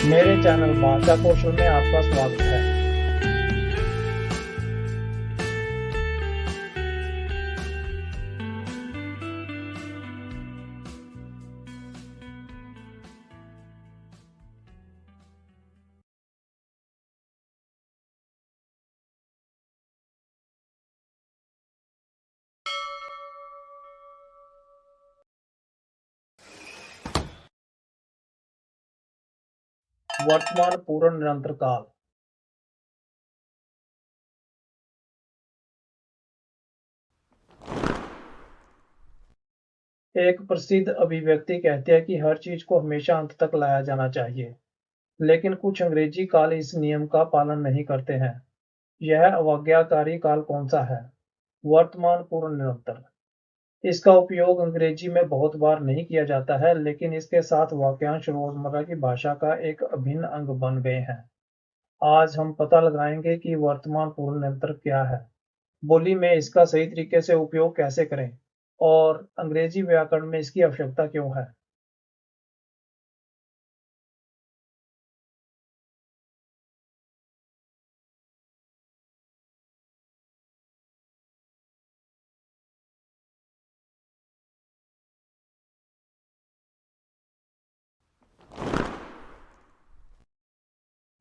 मेरे चैनल भाषा कौशल में आपका स्वागत है। वर्तमान पूर्ण निरंतर काल। एक प्रसिद्ध अभिव्यक्ति कहती है कि हर चीज को हमेशा अंत तक लाया जाना चाहिए, लेकिन कुछ अंग्रेजी काल इस नियम का पालन नहीं करते हैं। यह अवज्ञाकारी काल कौन सा है? वर्तमान पूर्ण निरंतर। इसका उपयोग अंग्रेजी में बहुत बार नहीं किया जाता है, लेकिन इसके साथ वाक्यांश रोजमर्रा की भाषा का एक अभिन्न अंग बन गए हैं। आज हम पता लगाएंगे कि वर्तमान पूर्ण निरंतर क्या है, बोली में इसका सही तरीके से उपयोग कैसे करें, और अंग्रेजी व्याकरण में इसकी आवश्यकता क्यों है।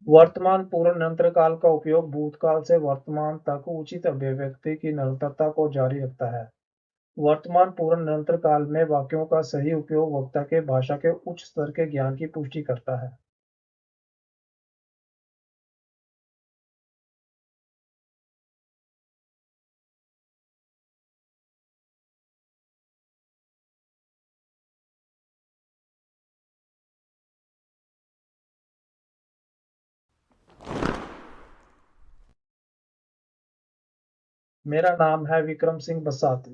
वर्तमान पूर्ण निरंतर काल का उपयोग भूतकाल से वर्तमान तक उचित अभिव्यक्ति की निरंतरता को जारी रखता है। वर्तमान पूर्ण निरंतर काल में वाक्यों का सही उपयोग वक्ता के भाषा के उच्च स्तर के ज्ञान की पुष्टि करता है। मेरा नाम है विक्रम सिंह बसाती।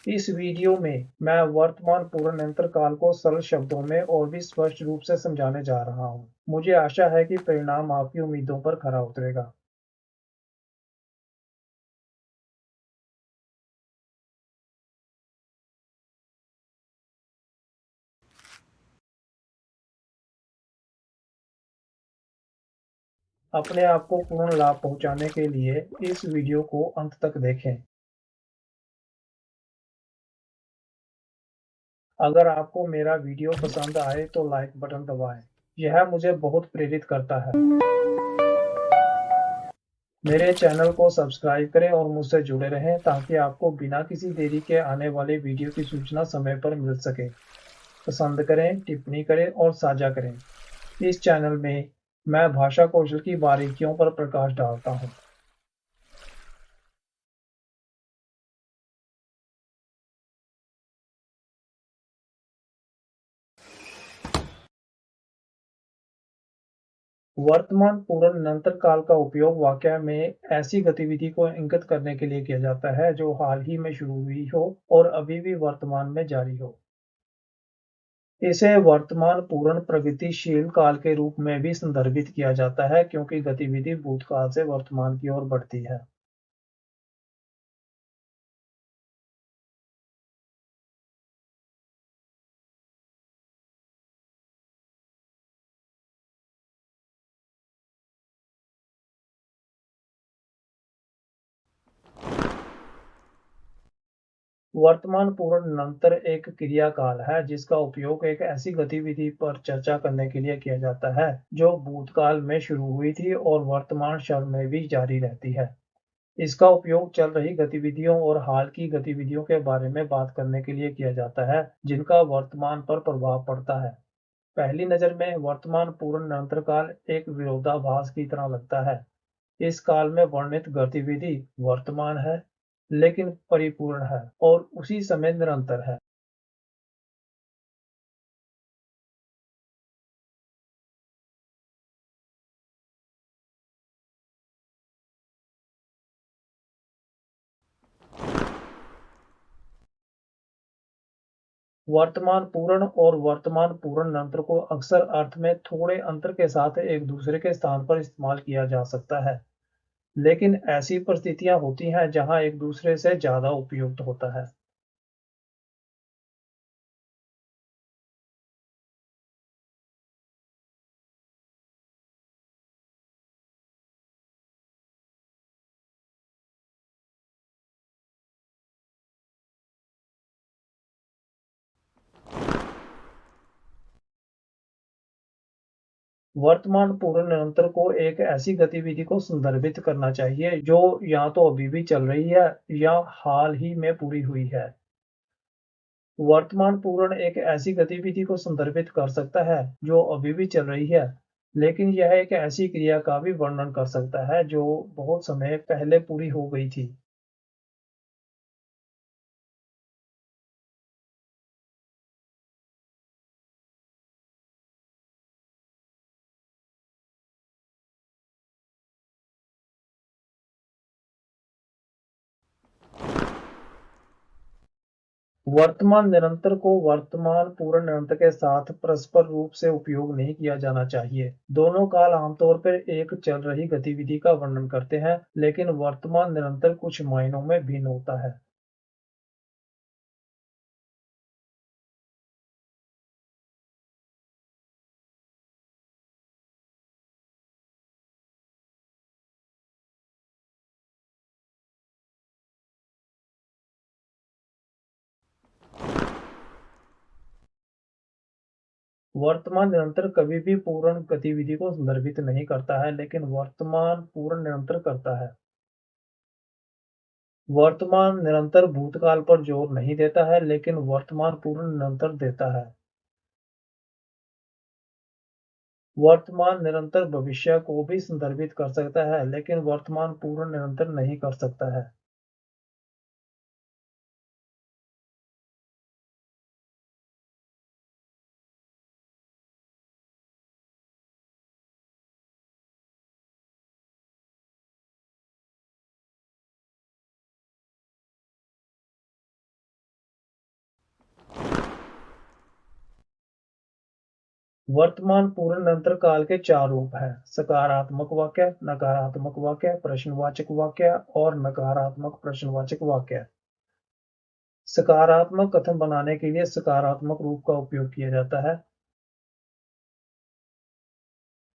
इस वीडियो में मैं वर्तमान पूर्ण निरंतर काल को सरल शब्दों में और भी स्पष्ट रूप से समझाने जा रहा हूँ। मुझे आशा है कि परिणाम आपकी उम्मीदों पर खरा उतरेगा। अपने आप को पूर्ण लाभ पहुंचाने के लिए इस वीडियो को अंत तक देखें। अगर आपको मेरा वीडियो पसंद आए तो लाइक बटन दबाएं। यह मुझे बहुत प्रेरित करता है। मेरे चैनल को सब्सक्राइब करें और मुझसे जुड़े रहें ताकि आपको बिना किसी देरी के आने वाले वीडियो की सूचना समय पर मिल सके। पसंद करें, टिप्पणी करें और साझा करें। इस चैनल में मैं भाषा कौशल की बारीकियों पर प्रकाश डालता हूँ। वर्तमान पूर्ण निरंतर काल का उपयोग वाक्य में ऐसी गतिविधि को इंगित करने के लिए किया जाता है जो हाल ही में शुरू हुई हो और अभी भी वर्तमान में जारी हो। इसे वर्तमान पूर्ण प्रगतिशील काल के रूप में भी संदर्भित किया जाता है, क्योंकि गतिविधि भूतकाल से वर्तमान की ओर बढ़ती है। वर्तमान पूर्ण निरंतर एक क्रिया काल है जिसका उपयोग एक ऐसी गतिविधि पर चर्चा करने के लिए किया जाता है जो भूतकाल में शुरू हुई थी और वर्तमान क्षण में भी जारी रहती है। इसका उपयोग चल रही गतिविधियों और हाल की गतिविधियों के बारे में बात करने के लिए किया जाता है जिनका वर्तमान पर प्रभाव पड़ता है। पहली नजर में वर्तमान पूर्ण निरंतर काल एक विरोधाभास की तरह लगता है। इस काल में वर्णित गतिविधि वर्तमान है, लेकिन परिपूर्ण है और उसी समय निरंतर है। वर्तमान पूर्ण और वर्तमान पूर्ण निरंतर को अक्सर अर्थ में थोड़े अंतर के साथ एक दूसरे के स्थान पर इस्तेमाल किया जा सकता है, लेकिन ऐसी परिस्थितियां होती हैं जहां एक दूसरे से ज्यादा उपयुक्त होता है। वर्तमान पूर्ण निरंतर को एक ऐसी गतिविधि को संदर्भित करना चाहिए जो या तो अभी भी चल रही है या हाल ही में पूरी हुई है। वर्तमान पूर्ण एक ऐसी गतिविधि को संदर्भित कर सकता है जो अभी भी चल रही है, लेकिन यह एक ऐसी क्रिया का भी वर्णन कर सकता है जो बहुत समय पहले पूरी हो गई थी। वर्तमान निरंतर को वर्तमान पूर्ण निरंतर के साथ परस्पर रूप से उपयोग नहीं किया जाना चाहिए। दोनों काल आमतौर पर एक चल रही गतिविधि का वर्णन करते हैं, लेकिन वर्तमान निरंतर कुछ मायनों में भिन्न होता है। वर्तमान निरंतर कभी भी पूर्ण गतिविधि को संदर्भित नहीं करता है, लेकिन वर्तमान पूर्ण निरंतर करता है। वर्तमान निरंतर भूतकाल पर जोर नहीं देता है, लेकिन वर्तमान पूर्ण निरंतर देता है। वर्तमान निरंतर भविष्य को भी संदर्भित कर सकता है, लेकिन वर्तमान पूर्ण निरंतर नहीं कर सकता है। वर्तमान पूर्ण निरंतर काल के चार रूप हैं: सकारात्मक वाक्य, नकारात्मक वाक्य, प्रश्नवाचक वाक्य और नकारात्मक प्रश्नवाचक वाक्य। सकारात्मक कथन बनाने के लिए सकारात्मक रूप का उपयोग किया जाता है।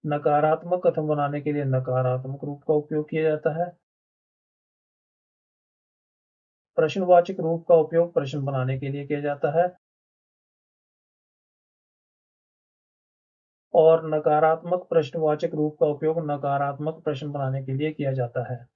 नकारात्मक कथन बनाने के लिए नकारात्मक रूप का उपयोग किया जाता है। प्रश्नवाचक रूप का उपयोग प्रश्न बनाने के लिए किया जाता है और नकारात्मक प्रश्नवाचक रूप का उपयोग नकारात्मक प्रश्न बनाने के लिए किया जाता है।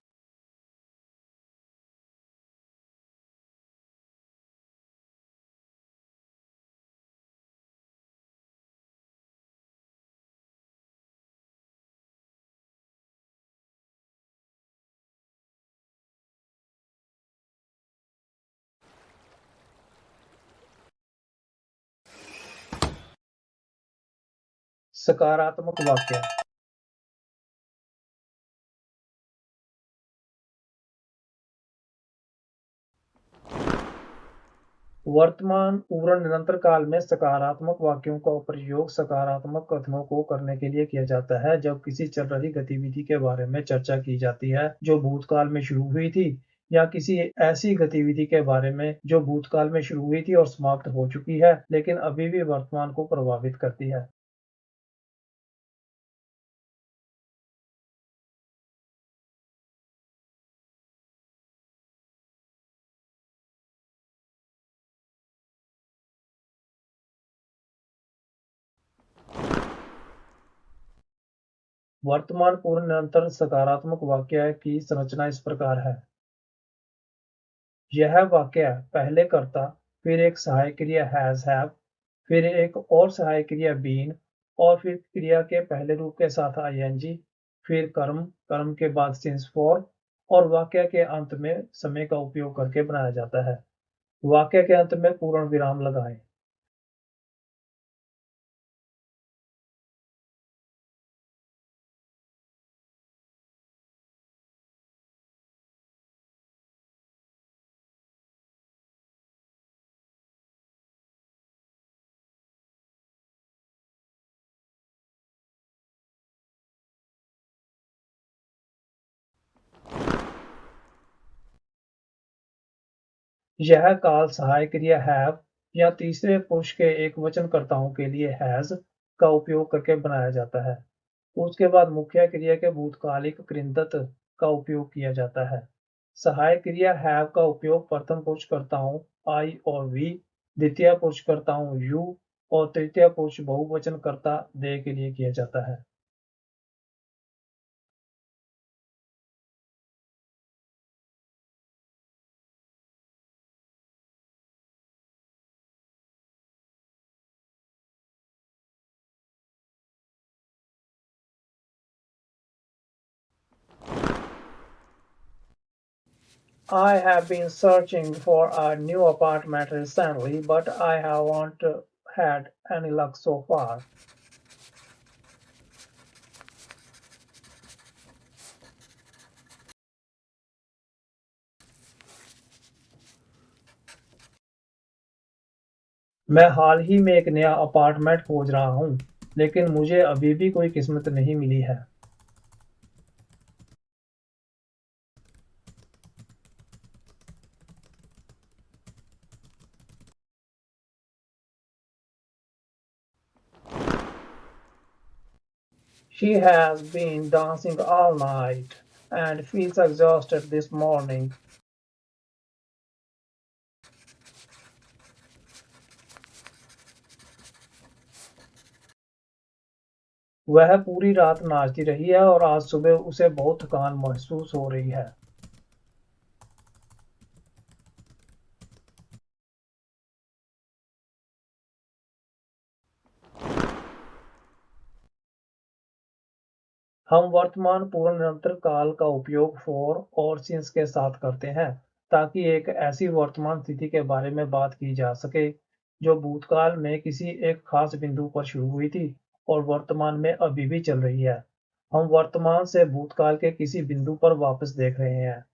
सकारात्मक वाक्य: वर्तमान पूर्ण निरंतर काल में सकारात्मक वाक्यों का प्रयोग सकारात्मक कथनों को करने के लिए किया जाता है जब किसी चल रही गतिविधि के बारे में चर्चा की जाती है जो भूतकाल में शुरू हुई थी, या किसी ऐसी गतिविधि के बारे में जो भूतकाल में शुरू हुई थी और समाप्त हो चुकी है लेकिन अभी भी वर्तमान को प्रभावित करती है। वर्तमान पूर्ण निरंतर सकारात्मक वाक्य की संरचना इस प्रकार है: यह वाक्य पहले कर्ता, फिर एक सहायक क्रिया हैज हैव, फिर एक और सहायक क्रिया बीन और फिर क्रिया के पहले रूप के साथ आईएनजी, फिर कर्म, कर्म के बाद सिंस फॉर और वाक्य के अंत में समय का उपयोग करके बनाया जाता है। वाक्य के अंत में पूर्ण विराम लगाएं। यह काल सहायक क्रिया हैव या तीसरे पुरुष के एकवचनकर्ताओं के लिए हैज का उपयोग करके बनाया जाता है। उसके बाद मुख्य क्रिया के भूतकालिक कृंतक का उपयोग किया जाता है। सहायक क्रिया हैव का उपयोग प्रथम पुरुषकर्ताओं आई और वी, द्वितीय पुरुषकर्ताओं यू और तृतीय पुरुष बहुवचनकर्ता दे के लिए किया जाता है। I have been searching for a new apartment recently, but I haven't had any luck so far. मैं हाल ही में एक नया अपार्टमेंट खोज रहा हूँ, लेकिन मुझे अभी भी कोई किस्मत नहीं मिली है। She has been dancing all night and feels exhausted this morning. वह पूरी रात नाचती रही है और आज सुबह उसे बहुत थकान महसूस हो रही है। हम वर्तमान पूर्ण निरंतर काल का उपयोग for और since के साथ करते हैं ताकि एक ऐसी वर्तमान स्थिति के बारे में बात की जा सके जो भूतकाल में किसी एक खास बिंदु पर शुरू हुई थी और वर्तमान में अभी भी चल रही है। हम वर्तमान से भूतकाल के किसी बिंदु पर वापस देख रहे हैं।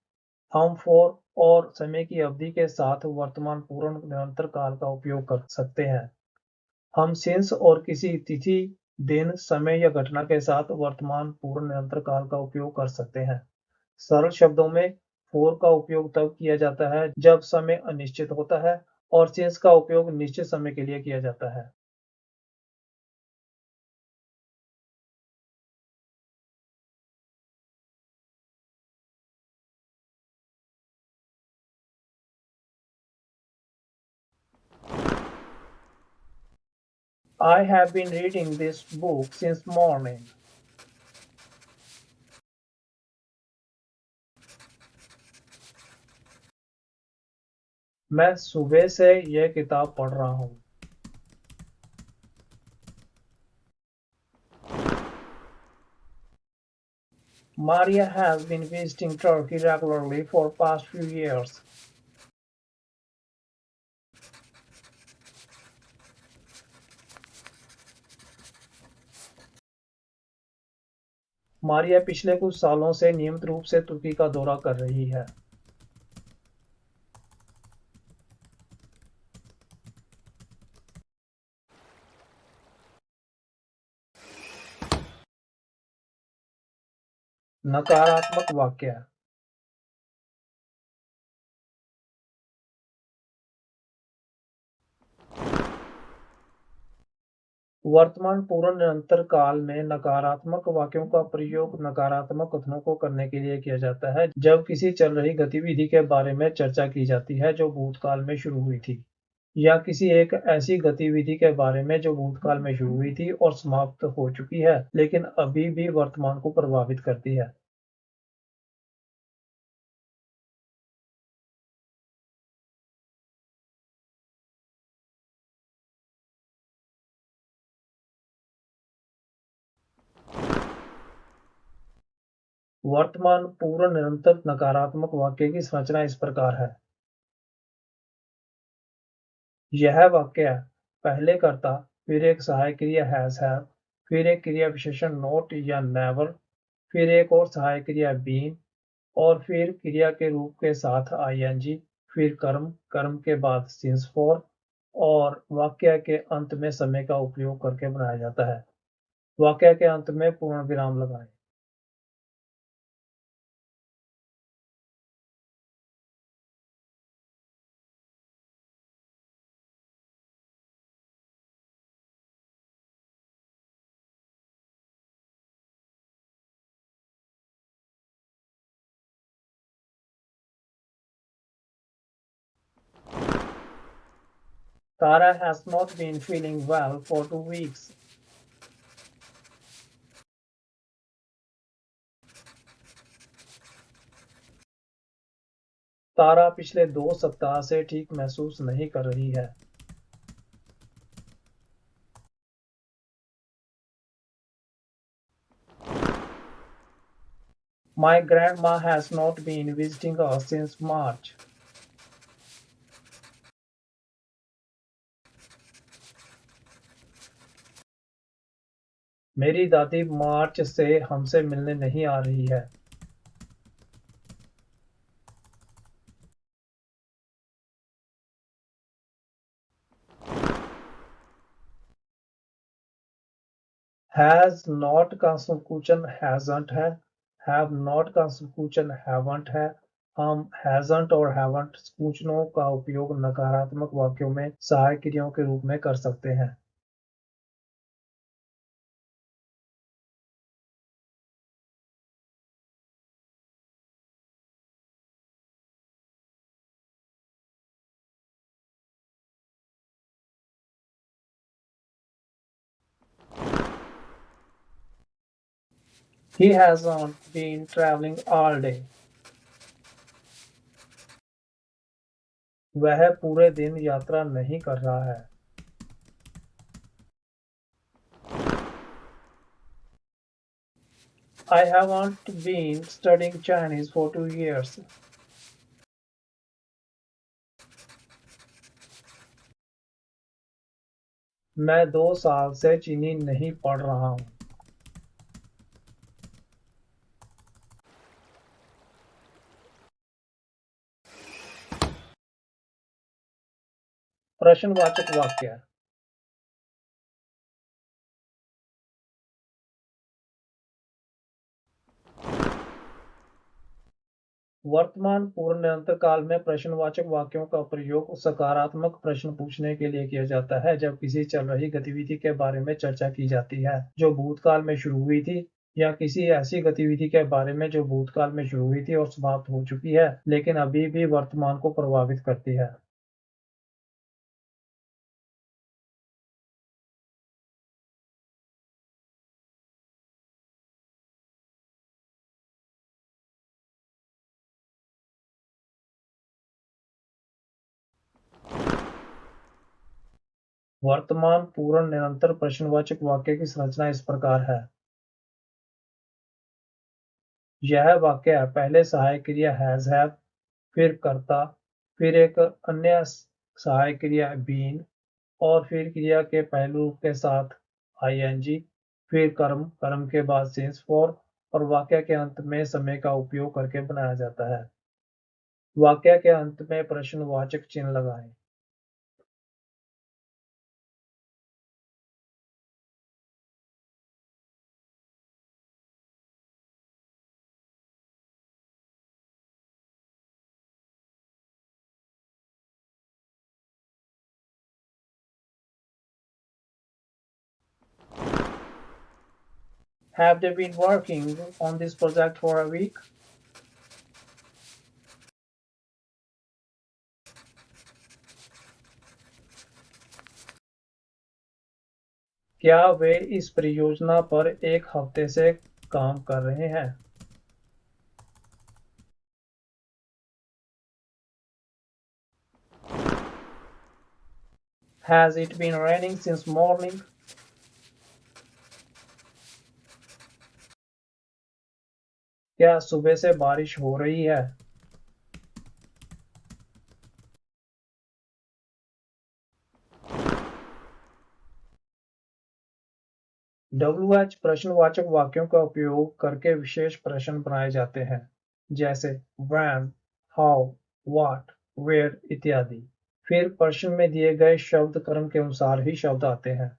हम for और समय की अवधि के साथ वर्तमान पूर्ण निरंतर काल का उपयोग कर सकते हैं। हम since और किसी तिथि, दिन, समय या घटना के साथ वर्तमान पूर्ण निरंतर काल का उपयोग कर सकते हैं। सरल शब्दों में for का उपयोग तब किया जाता है जब समय अनिश्चित होता है और since का उपयोग निश्चित समय के लिए किया जाता है। I have been reading this book since morning. मैं सुबह से यह किताब पढ़ रहा हूँ। Maria has been visiting Turkey regularly for past few years. Maria पिछले कुछ सालों से नियमित रूप से तुर्की का दौरा कर रही है। नकारात्मक वाक्य। वर्तमान पूर्ण निरंतर काल में नकारात्मक वाक्यों का प्रयोग नकारात्मक कथनों को करने के लिए किया जाता है जब किसी चल रही गतिविधि के बारे में चर्चा की जाती है जो भूतकाल में शुरू हुई थी, या किसी एक ऐसी गतिविधि के बारे में जो भूतकाल में शुरू हुई थी और समाप्त हो चुकी है लेकिन अभी भी वर्तमान को प्रभावित करती है। वर्तमान पूर्ण निरंतर नकारात्मक वाक्य की संरचना इस प्रकार है। यह वाक्य पहले कर्ता, फिर एक सहायक क्रिया हैज हैव, फिर एक क्रिया विशेषण नॉट या नेवर, फिर एक और सहायक क्रिया बीन और फिर क्रिया के रूप के साथ आईएनजी, फिर कर्म, कर्म के बाद सिंस फॉर और वाक्य के अंत में समय का उपयोग करके बनाया जाता है। वाक्य के अंत में पूर्ण विराम लगाएं। Tara has not been feeling well for 2 weeks. तारा पिछले 2 सप्ताह से ठीक महसूस नहीं कर रही है। My grandma has not been visiting us since March. मेरी दादी मार्च से हमसे मिलने नहीं आ रही है। Has not का संकुचन hasn't है। Have not का संकुचन haven't है। हम hasn't और haven't संकुचनों का उपयोग नकारात्मक वाक्यों में सहायक क्रियाओं के रूप में कर सकते हैं। He hasn't been traveling all day. वह पूरे दिन यात्रा नहीं कर रहा है। I haven't been studying Chinese for 2 years. मैं 2 साल से चीनी नहीं पढ़ रहा हूँ। प्रश्नवाचक वाक्य। वर्तमान पूर्ण निरंतर काल में प्रश्नवाचक वाक्यों का प्रयोग सकारात्मक प्रश्न पूछने के लिए किया जाता है जब किसी चल रही गतिविधि के बारे में चर्चा की जाती है जो भूतकाल में शुरू हुई थी या किसी ऐसी गतिविधि के बारे में जो भूतकाल में शुरू हुई थी और समाप्त हो चुकी है लेकिन अभी भी वर्तमान को प्रभावित करती है। वर्तमान पूर्ण निरंतर प्रश्नवाचक वाक्य की संरचना इस प्रकार है। यह वाक्य पहले सहायक क्रिया हैज हैव, फिर कर्ता, फिर एक अन्य सहायक क्रिया बीन और फिर क्रिया के पहलू रूप के साथ आईएनजी, फिर कर्म, कर्म के बाद सिंस फॉर और वाक्य के अंत में समय का उपयोग करके बनाया जाता है। वाक्य के अंत में प्रश्नवाचक चिन्ह लगाएं। Have they been working on this project for a week? क्या वे इस परियोजना पर 1 हफ्ते से काम कर रहे हैं? Has it been raining since morning? क्या सुबह से बारिश हो रही है? WH प्रश्नवाचक वाक्यों का उपयोग करके विशेष प्रश्न बनाए जाते हैं जैसे when, how, what, where इत्यादि। फिर प्रश्न में दिए गए शब्द क्रम के अनुसार ही शब्द आते हैं।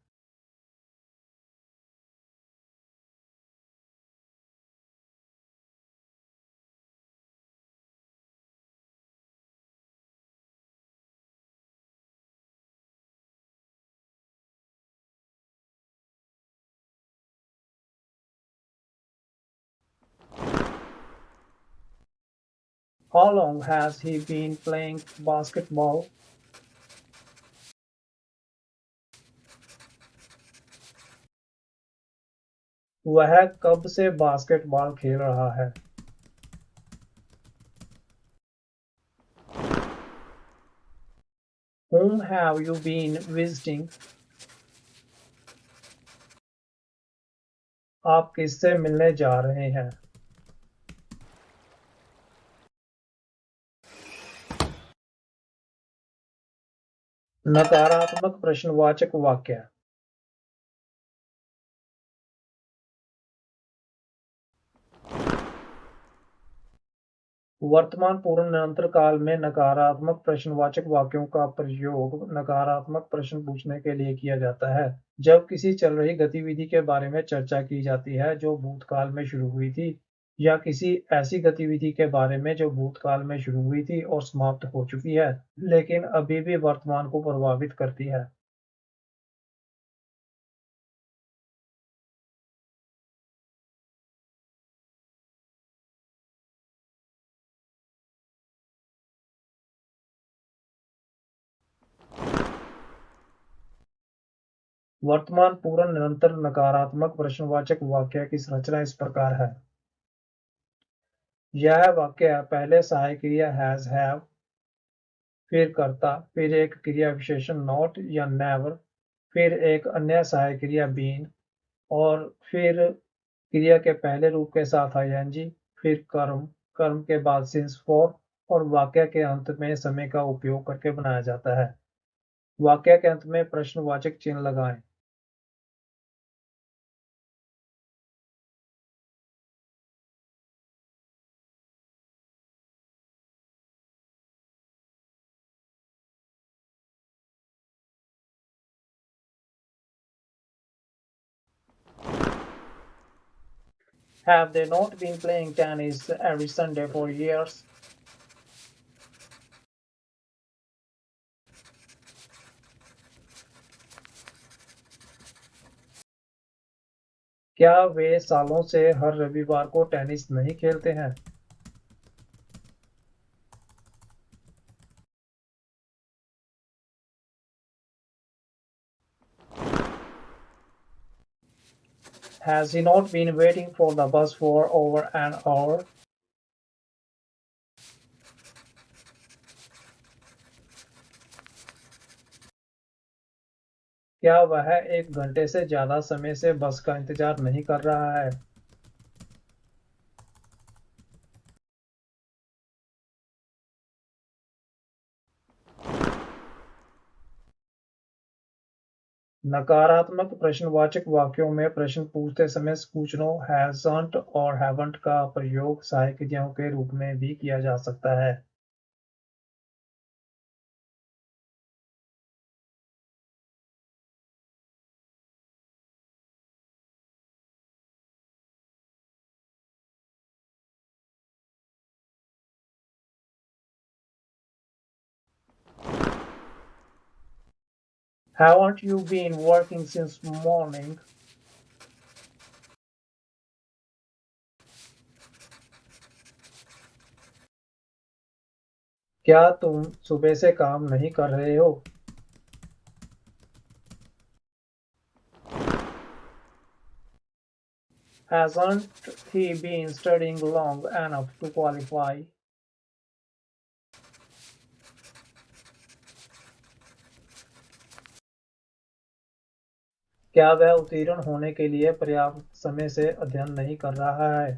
How long has he been playing basketball? वह कब से बास्केटबॉल खेल रहा है? Whom have you been visiting? आप किससे मिलने जा रहे हैं? नकारात्मक प्रश्नवाचक वाक्य। वर्तमान पूर्ण निरंतर काल में नकारात्मक प्रश्नवाचक वाक्यों का प्रयोग नकारात्मक प्रश्न पूछने के लिए किया जाता है जब किसी चल रही गतिविधि के बारे में चर्चा की जाती है जो भूतकाल में शुरू हुई थी या किसी ऐसी गतिविधि के बारे में जो भूतकाल में शुरू हुई थी और समाप्त हो चुकी है लेकिन अभी भी वर्तमान को प्रभावित करती है। वर्तमान पूर्ण निरंतर नकारात्मक प्रश्नवाचक वाक्य की संरचना इस प्रकार है। यह वाक्य पहले सहायक क्रिया हैज हैव, फिर कर्ता, फिर एक क्रिया विशेषण नॉट या नेवर, फिर एक अन्य सहायक क्रिया बीन और फिर क्रिया के पहले रूप के साथ आईएनजी, फिर कर्म, कर्म के बाद सिंस फॉर और वाक्य के अंत में समय का उपयोग करके बनाया जाता है। वाक्य के अंत में प्रश्नवाचक चिन्ह लगाएं। Have they not been playing tennis every Sunday for years? क्या वे सालों से हर रविवार को टेनिस नहीं खेलते हैं? Has he not been waiting for the bus for over an hour? क्या वह 1 घंटे से ज़्यादा समय से बस का इंतज़ार नहीं कर रहा है? नकारात्मक प्रश्नवाचक वाक्यों में प्रश्न पूछते समय सूचनों हैजंट और हैवंट का प्रयोग सहायक क्रियाओं के रूप में भी किया जा सकता है। Haven't you been working since morning? क्या तुम सुबह से काम नहीं कर रहे हो? Hasn't he been studying long enough to qualify? क्या वह उत्तीर्ण होने के लिए पर्याप्त समय से अध्ययन नहीं कर रहा है?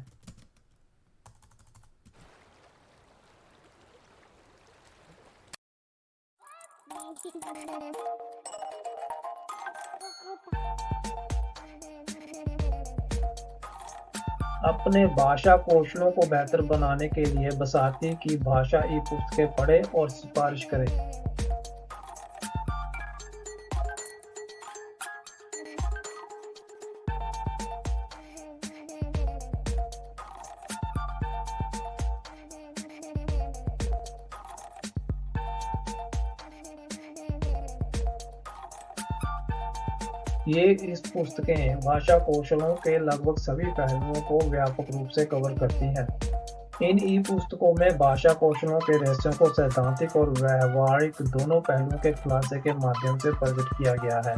अपने भाषा कौशलों को बेहतर बनाने के लिए बसाती की भाषा ई-पुस्तकें पढ़ें और सिफारिश करें। ये इस पुस्तकें भाषा कौशलों के लगभग सभी पहलुओं को व्यापक रूप से कवर करती हैं। इन ई-पुस्तकों में भाषा कौशलों के रहस्यों को सैद्धांतिक और व्यावहारिक दोनों पहलुओं के खुलासे के माध्यम से प्रकट किया गया है।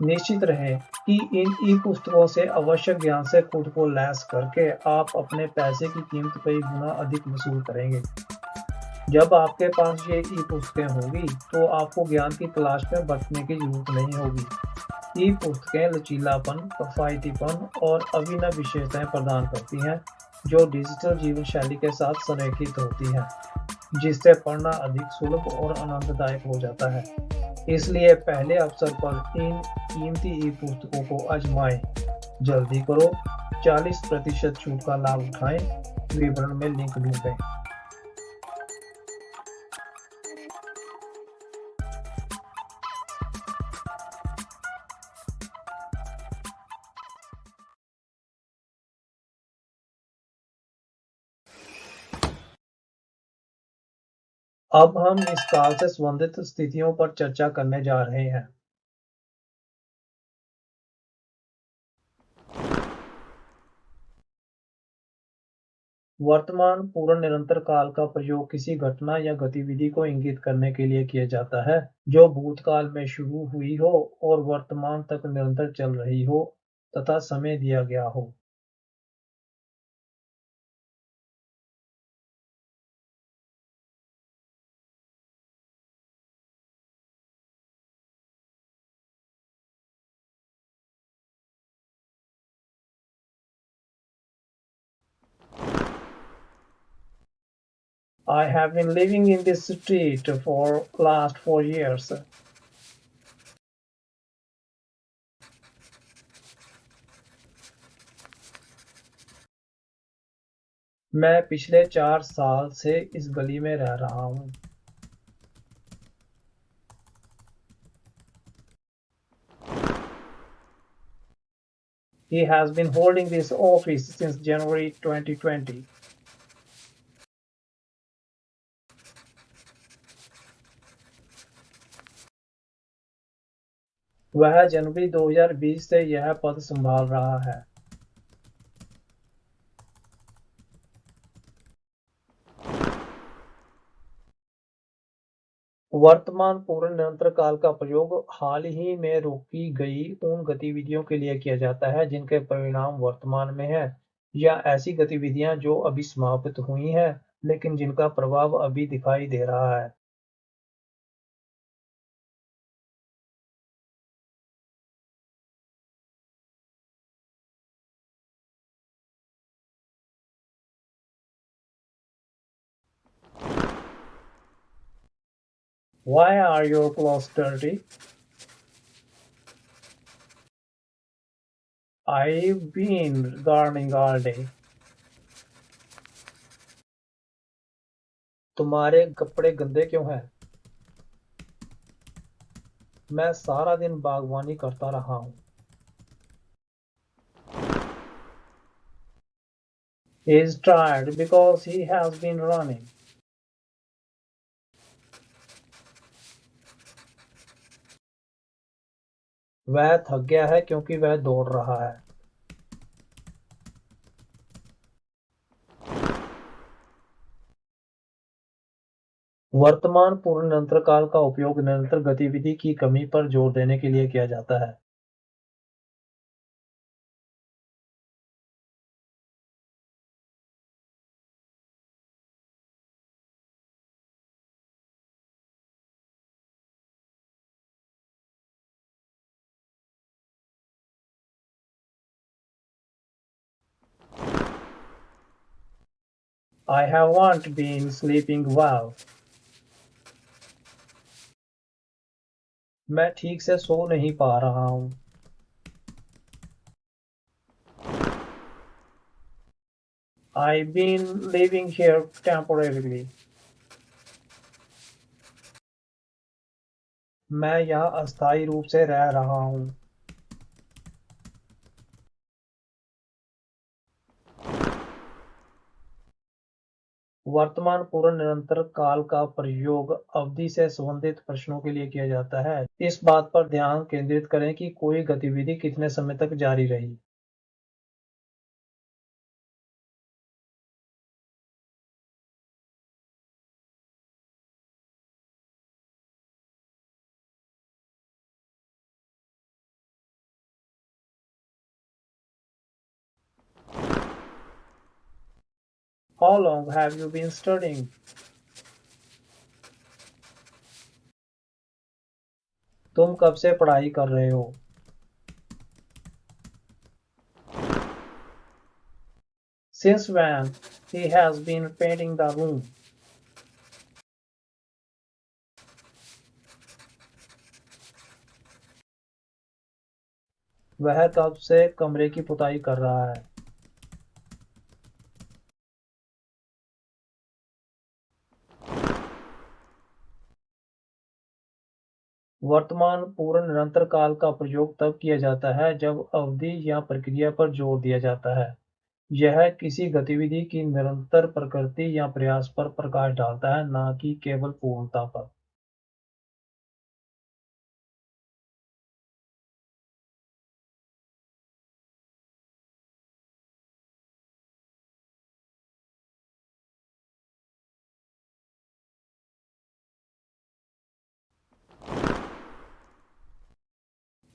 निश्चित रहे कि इन ई-पुस्तकों से आवश्यक ज्ञान से खुद को लैस करके आप अपने पैसे की कीमत कई गुना अधिक वसूल करेंगे। जब आपके पास ये ई-पुस्तकें होंगी तो आपको ज्ञान की तलाश में भटकने की जरूरत नहीं होगी। ई-पुस्तकें लचीलापन, किफायतीपन और अभिनव विशेषताएं प्रदान करती हैं जो डिजिटल जीवन शैली के साथ संरेखित होती हैं। जिससे पढ़ना अधिक सुलभ और आनंददायक हो जाता है। इसलिए पहले अवसर पर इन कीमती ई-पुस्तकों को आजमाएं। जल्दी करो, 40% छूट का लाभ उठाएं। विवरण में लिंक ढूंढें। अब हम इस काल से संबंधित स्थितियों पर चर्चा करने जा रहे हैं। वर्तमान पूर्ण निरंतर काल का प्रयोग किसी घटना या गतिविधि को इंगित करने के लिए किया जाता है जो भूतकाल में शुरू हुई हो और वर्तमान तक निरंतर चल रही हो तथा समय दिया गया हो। I have been living in this street for last 4 years. मैं पिछले 4 साल से इस गली में रह रहा हूँ। He has been holding this office since January 2020. वह जनवरी 2020 से यह पद संभाल रहा है। वर्तमान पूर्ण निरंतर काल का प्रयोग हाल ही में रोकी गई उन गतिविधियों के लिए किया जाता है जिनके परिणाम वर्तमान में हैं, या ऐसी गतिविधियां जो अभी समाप्त हुई हैं लेकिन जिनका प्रभाव अभी दिखाई दे रहा है। Why are your clothes dirty? I've been gardening all day. तुम्हारे कपड़े गंदे क्यों हैं? मैं सारा दिन बागवानी करता रहा हूँ। He is tired because he has been running. वह थक गया है क्योंकि वह दौड़ रहा है। वर्तमान पूर्ण निरंतर काल का उपयोग निरंतर गतिविधि की कमी पर जोर देने के लिए किया जाता है। I haven't been sleeping well. मैं ठीक से सो नहीं पा रहा हूँ। I've been living here temporarily. मैं यहाँ अस्थायी रूप से रह रहा हूँ। वर्तमान पूर्ण निरंतर काल का प्रयोग अवधि से संबंधित प्रश्नों के लिए किया जाता है। इस बात पर ध्यान केंद्रित करें कि कोई गतिविधि कितने समय तक जारी रही। How long have you been studying? तुम कब से पढ़ाई कर रहे हो? Since when? He has been painting the room. वह कब से कमरे की पुताई कर रहा है? वर्तमान पूर्ण निरंतर काल का प्रयोग तब किया जाता है जब अवधि या प्रक्रिया पर जोर दिया जाता है। यह किसी गतिविधि की निरंतर प्रकृति या प्रयास पर प्रकाश डालता है, न कि केवल पूर्णता पर।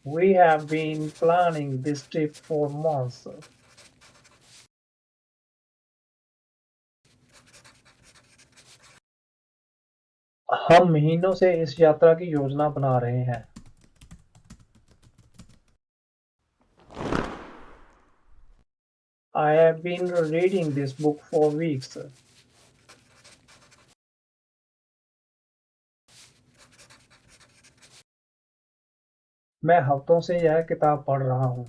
We have been planning this trip for months. हम महीनों से इस यात्रा की योजना बना रहे हैं। I have been reading this book for weeks. मैं हफ्तों से यह किताब पढ़ रहा हूँ।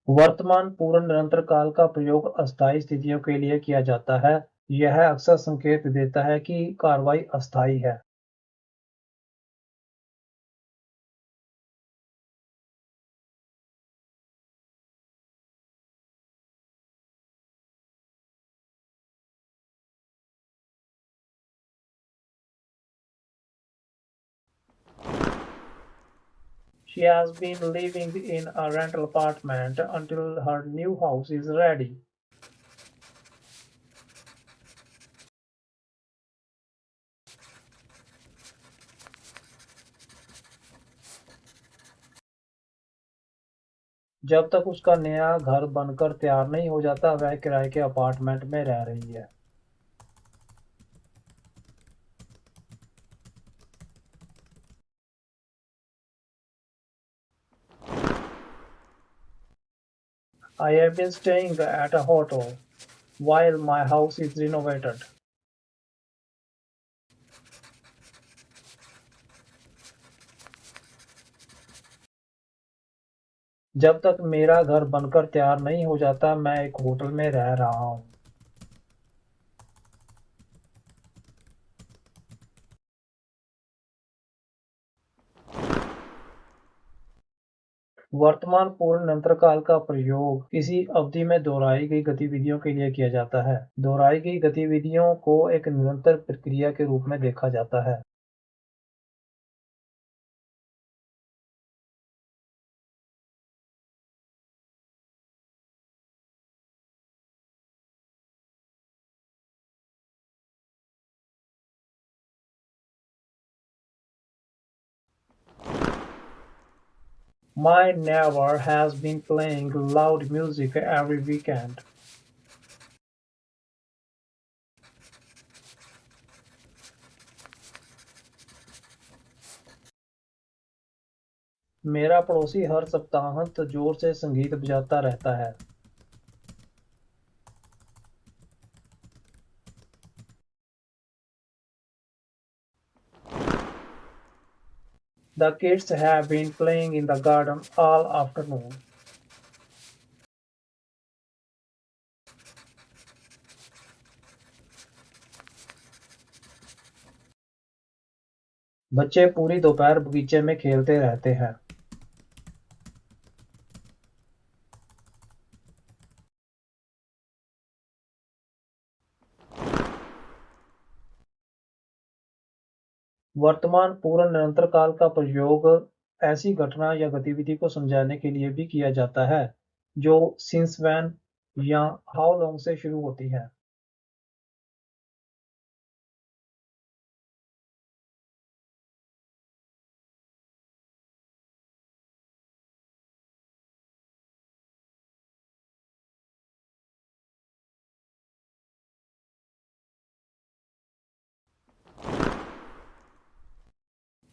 वर्तमान पूर्ण निरंतर काल का प्रयोग अस्थायी स्थितियों के लिए किया जाता है। यह अक्सर संकेत देता है कि कार्रवाई अस्थायी है। She has been living in a rental apartment until her new house is ready. जब तक उसका नया घर बनकर तैयार नहीं हो जाता, वह किराए के अपार्टमेंट में रह रही है। I have been staying at a hotel while my house is renovated. जब तक मेरा घर बनकर तैयार नहीं हो जाता, मैं एक होटल में रह रहा हूँ। वर्तमान पूर्ण निरंतरकाल का प्रयोग किसी अवधि में दोहराई गई गतिविधियों के लिए किया जाता है। दोहराई गई गतिविधियों को एक निरंतर प्रक्रिया के रूप में देखा जाता है। My neighbor has been playing loud music every weekend. मेरा पड़ोसी हर सप्ताहांत जोर से संगीत बजाता रहता है। The kids have been playing in the garden all afternoon. बच्चे पूरी दोपहर बगीचे में खेलते रहते हैं। वर्तमान पूर्ण निरंतर काल का प्रयोग ऐसी घटना या गतिविधि को समझाने के लिए भी किया जाता है जो सिंस व्हेन या हाउ लॉन्ग से शुरू होती है।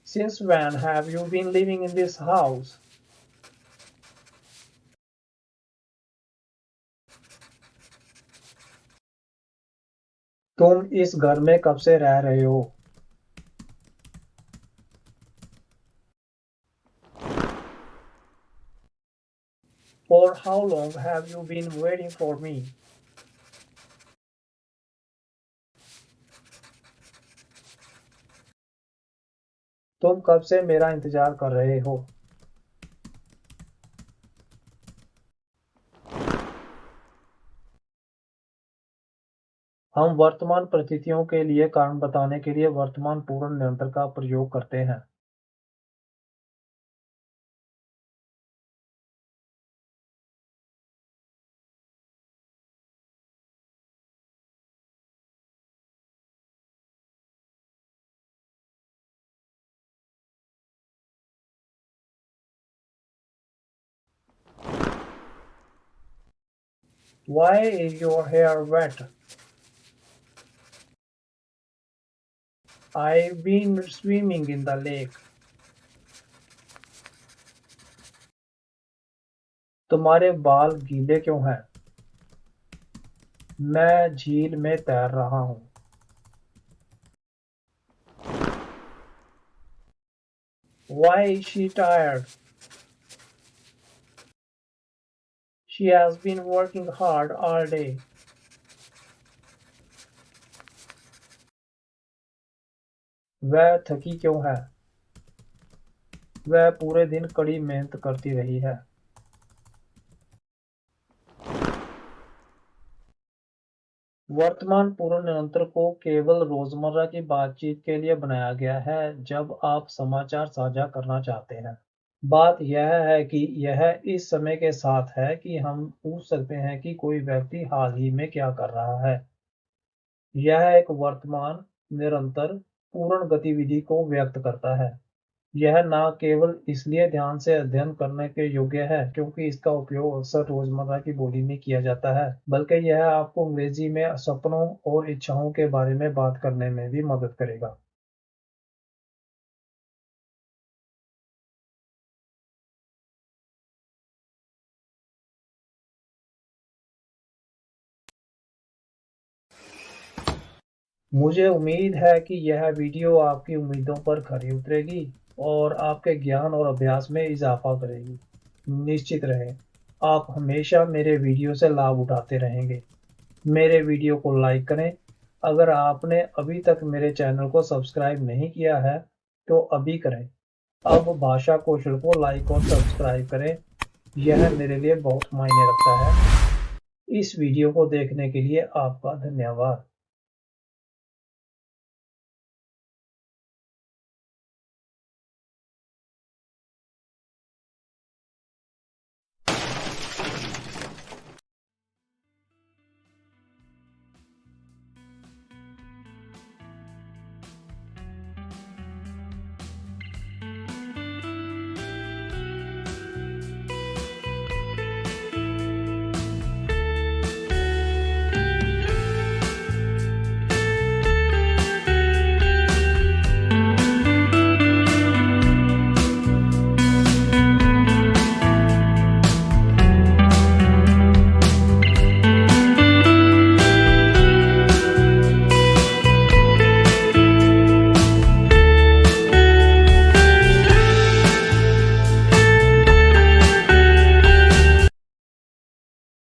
Since when have you been living in this house? तुम इस घर में कब से रह रहे हो? For how long have you been waiting for me? तुम कब से मेरा इंतजार कर रहे हो? हम वर्तमान परिस्थितियों के लिए कारण बताने के लिए वर्तमान पूर्ण निरंतर का प्रयोग करते हैं। Why is your hair wet? I've been swimming in the lake. तुम्हारे बाल गीले क्यों हैं? मैं झील में तैर रहा हूँ। Why is she tired? She has been working hard all day. वह थकी क्यों है? वह पूरे दिन कड़ी मेहनत करती रही है। वर्तमान पूर्ण निरंतर को केवल रोजमर्रा की बातचीत के लिए बनाया गया है जब आप समाचार साझा करना चाहते हैं। बात यह है कि यह इस समय के साथ है कि हम पूछ सकते हैं कि कोई व्यक्ति हाल ही में क्या कर रहा है। यह एक वर्तमान निरंतर पूर्ण गतिविधि को व्यक्त करता है। यह न केवल इसलिए ध्यान से अध्ययन करने के योग्य है क्योंकि इसका उपयोग अक्सर रोजमर्रा की बोली में किया जाता है, बल्कि यह आपको अंग्रेजी में सपनों और इच्छाओं के बारे में बात करने में भी मदद करेगा। मुझे उम्मीद है कि यह वीडियो आपकी उम्मीदों पर खरी उतरेगी और आपके ज्ञान और अभ्यास में इजाफा करेगी। निश्चित रहें, आप हमेशा मेरे वीडियो से लाभ उठाते रहेंगे। मेरे वीडियो को लाइक करें। अगर आपने अभी तक मेरे चैनल को सब्सक्राइब नहीं किया है, तो अभी करें। अब भाषा कौशल को लाइक और सब्सक्राइब करें। यह मेरे लिए बहुत मायने रखता है। इस वीडियो को देखने के लिए आपका धन्यवाद।